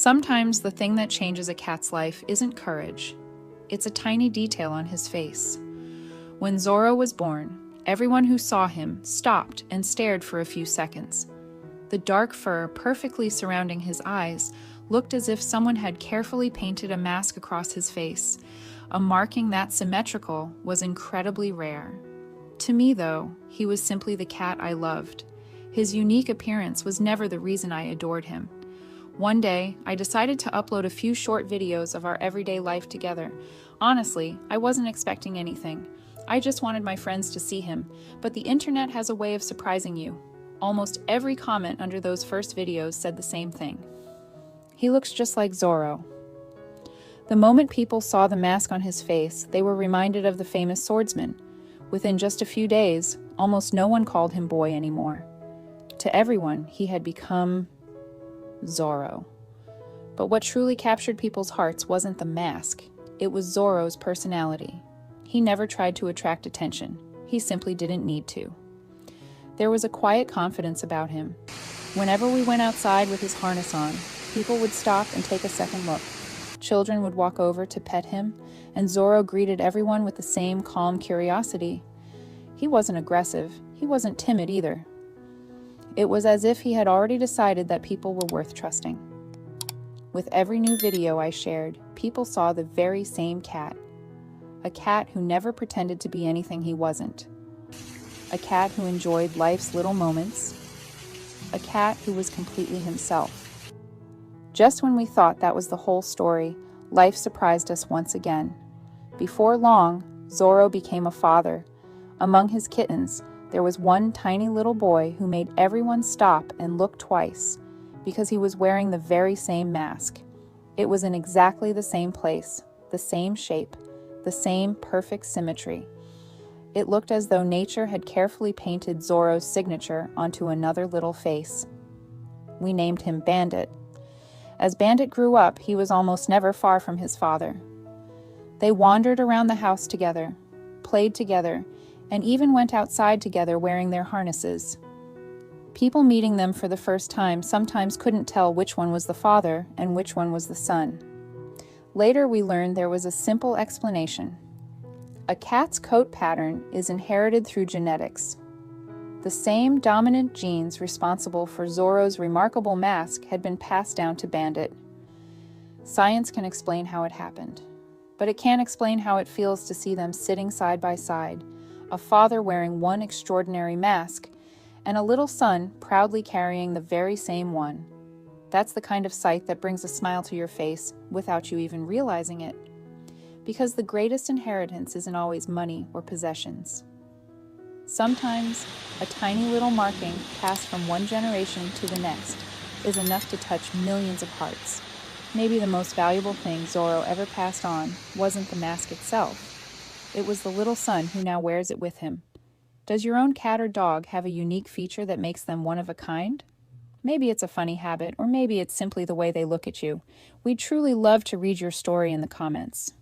Sometimes the thing that changes a cat's life isn't courage. It's a tiny detail on his face. When Zoro was born, everyone who saw him stopped and stared for a few seconds. The dark fur perfectly surrounding his eyes looked as if someone had carefully painted a mask across his face. A marking that symmetrical was incredibly rare. To me, though, he was simply the cat I loved. His unique appearance was never the reason I adored him. One day, I decided to upload a few short videos of our everyday life together. Honestly, I wasn't expecting anything. I just wanted my friends to see him, but the internet has a way of surprising you. Almost every comment under those first videos said the same thing. He looks just like Zoro. The moment people saw the mask on his face, they were reminded of the famous swordsman. Within just a few days, almost no one called him boy anymore. To everyone, he had become Zoro. But what truly captured people's hearts wasn't the mask. It was Zoro's personality. He never tried to attract attention. He simply didn't need to. There was a quiet confidence about him. Whenever we went outside with his harness on, people would stop and take a second look. Children would walk over to pet him, and Zoro greeted everyone with the same calm curiosity. He wasn't aggressive. He wasn't timid either. It was as if he had already decided that people were worth trusting. With every new video I shared, people saw the very same cat. A cat who never pretended to be anything he wasn't. A cat who enjoyed life's little moments. A cat who was completely himself. Just when we thought that was the whole story, life surprised us once again. Before long, Zoro became a father. Among his kittens, there was one tiny little boy who made everyone stop and look twice because he was wearing the very same mask. It was in exactly the same place, the same shape, the same perfect symmetry. It looked as though nature had carefully painted Zoro's signature onto another little face. We named him Bandit. As Bandit grew up, he was almost never far from his father. They wandered around the house together, played together, and even went outside together wearing their harnesses. People meeting them for the first time sometimes couldn't tell which one was the father and which one was the son. Later we learned there was a simple explanation. A cat's coat pattern is inherited through genetics. The same dominant genes responsible for Zoro's remarkable mask had been passed down to Bandit. Science can explain how it happened, but it can't explain how it feels to see them sitting side by side, a father wearing one extraordinary mask, and a little son proudly carrying the very same one. That's the kind of sight that brings a smile to your face without you even realizing it. Because the greatest inheritance isn't always money or possessions. Sometimes, a tiny little marking passed from one generation to the next is enough to touch millions of hearts. Maybe the most valuable thing Zoro ever passed on wasn't the mask itself. It was the little son who now wears it with him. Does your own cat or dog have a unique feature that makes them one of a kind? Maybe it's a funny habit, or maybe it's simply the way they look at you. We'd truly love to read your story in the comments.